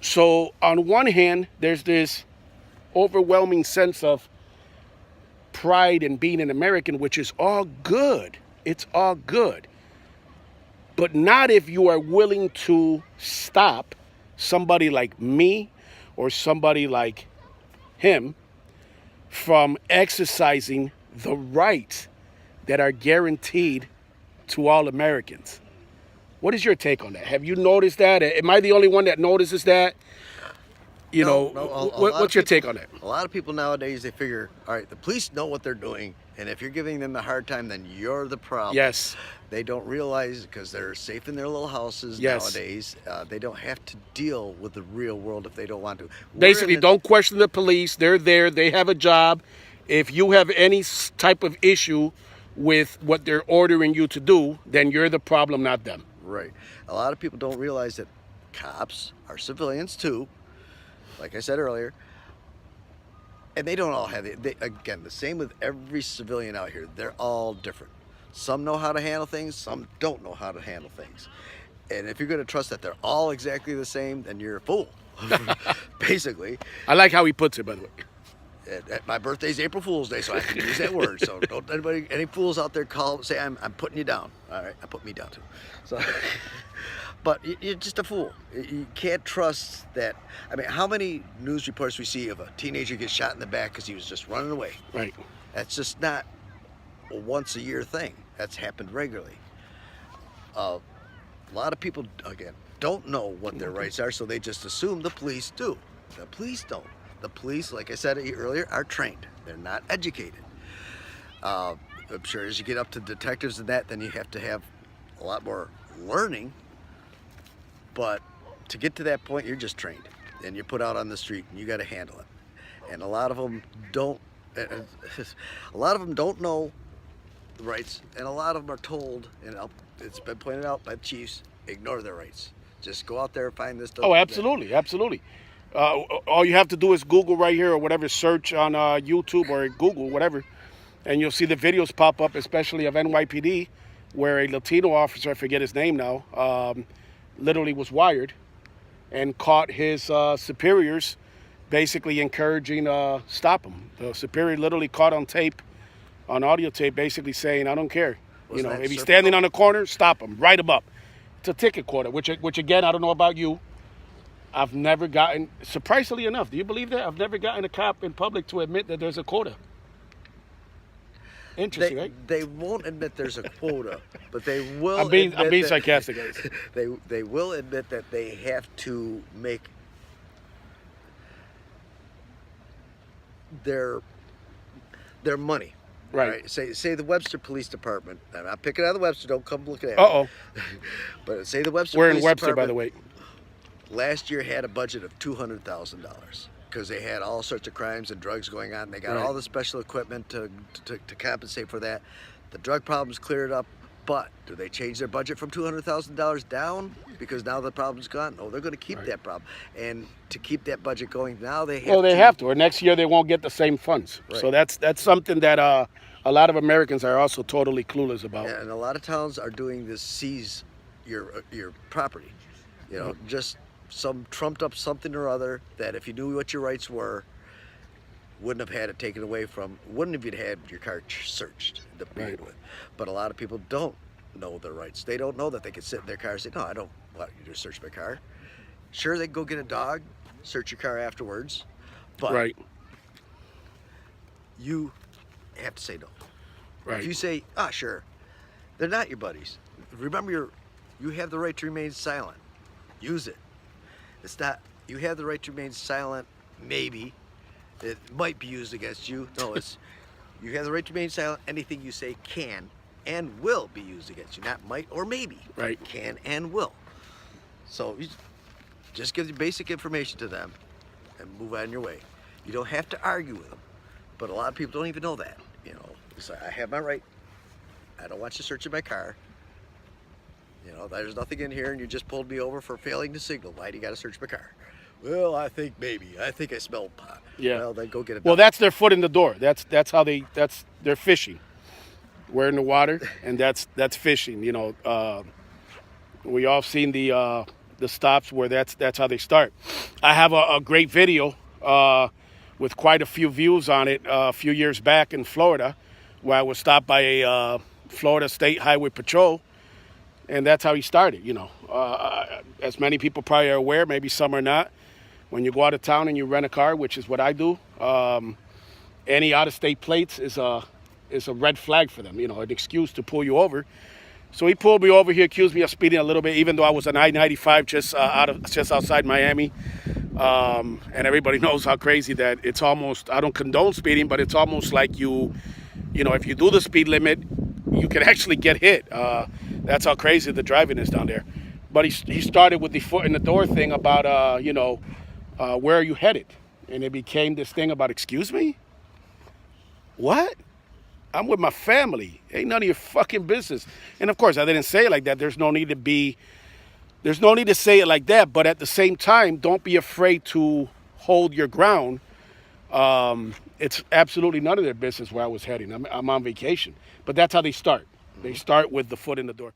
So on one hand, there's this overwhelming sense of pride in being an American, which is all good. It's all good. But not if you are willing to stop somebody like me or somebody like him from exercising the rights that are guaranteed to all Americans. What is your take on that? Have you noticed that? Am I the only one that notices that? What's your take on that? A lot of people nowadays, they figure, all right, the police know what they're doing, and if you're giving them a hard time, then you're the problem. Yes. They don't realize, because they're safe in their little houses nowadays, they don't have to deal with the real world if they don't want to. Basically, don't question the police. They're there. They have a job. If you have any type of issue with what they're ordering you to do, then you're the problem, not them. Right. A lot of people don't realize that cops are civilians too, like I said earlier, and they don't all have it. Again, the same with every civilian out here. They're all different. Some know how to handle things, some don't know how to handle things. And if you're going to trust that they're all exactly the same, then you're a fool, basically. I like how he puts it, by the way. My birthday's April Fool's Day, so I can use that word. So don't any fools out there say I'm putting you down. All right, I put me down too. So, but you're just a fool. You can't trust that. I mean, how many news reports we see of a teenager gets shot in the back because he was just running away? Right. That's just not a once a year thing. That's happened regularly. A lot of people, again, don't know what their rights are, so they just assume the police do. The police don't. The police, like I said earlier, are trained. They're not educated. I'm sure as you get up to detectives and that, then you have to have a lot more learning. But to get to that point, you're just trained. And you're put out on the street and you got to handle it. And a lot of them don't. A lot of them don't know the rights, and a lot of them are told, and it's been pointed out by the chiefs, ignore their rights. Just go out there and find this stuff. Oh, absolutely, absolutely. All you have to do is Google right here or whatever, search on YouTube or Google, whatever, and you'll see the videos pop up, especially of NYPD, where a Latino officer, I forget his name now, literally was wired and caught his superiors basically encouraging stop him. The superior literally caught on tape, on audio tape, basically saying, I don't care. If he's standing on the corner, stop him, write him up. It's a ticket quota, which again, I don't know about you. I've never gotten, surprisingly enough, do you believe that? I've never gotten a cop in public to admit that there's a quota. Interesting, right? They won't admit there's a quota, but they will. I'm being sarcastic, guys. They will admit that they have to make their money. Right. Say the Webster Police Department. I'm not picking out the Webster. Don't come looking at me. But say the Webster. We're Police in Webster, Department, by the way. Last year had a budget of $200,000 because they had all sorts of crimes and drugs going on. They got all the special equipment to compensate for that. The drug problem's cleared up, but do they change their budget from $200,000 down because now the problem's gone? No, they're going to keep that problem. And to keep that budget going, now they have to. Well, they have to, or next year they won't get the same funds. Right. So that's something that a lot of Americans are also totally clueless about. And a lot of towns are doing this: seize your property. Just some trumped up something or other that if you knew what your rights were, wouldn't have had it taken away from. Wouldn't have had your car searched to begin with. But a lot of people don't know their rights. They don't know that they can sit in their car and say, "No, I don't want you to search my car." Sure, they can go get a dog, search your car afterwards, but you have to say no. Right. If you say, sure, they're not your buddies. Remember, you have the right to remain silent. Use it. It's not, you have the right to remain silent, maybe. It might be used against you. No, it's, you have the right to remain silent. Anything you say can and will be used against you. Not might or maybe. Right. Can and will. So you just give the basic information to them and move on your way. You don't have to argue with them. But a lot of people don't even know that. It's like, I have my right. I don't want you searching my car. There's nothing in here and you just pulled me over for failing to signal. Why do you got to search my car? Well, I think I smell pot. Yeah. Well, then go get it. Well, that's their foot in the door. That's how they're fishing. We're in the water, and that's fishing. We all seen the the stops where that's how they start. I have a great video with quite a few views on it a few years back in Florida, where I was stopped by a Florida State Highway Patrol, and that's how he started. You know, as many people probably are aware, maybe some are not. When you go out of town and you rent a car, which is what I do, any out-of-state plates is a red flag for them. You know, an excuse to pull you over. So he pulled me over. He accused me of speeding a little bit, even though I was on I-95 just outside Miami. And everybody knows how crazy that it's almost. I don't condone speeding, but it's almost like you know, if you do the speed limit, you can actually get hit. That's how crazy the driving is down there. But he started with the foot in the door thing about you know, where are you headed? And it became this thing about, excuse me? What? I'm with my family. Ain't none of your fucking business. And of course, I didn't say it like that. There's no need to say it like that. But at the same time, don't be afraid to hold your ground. It's absolutely none of their business where I was heading. I'm on vacation. But that's how they start. They start with the foot in the door.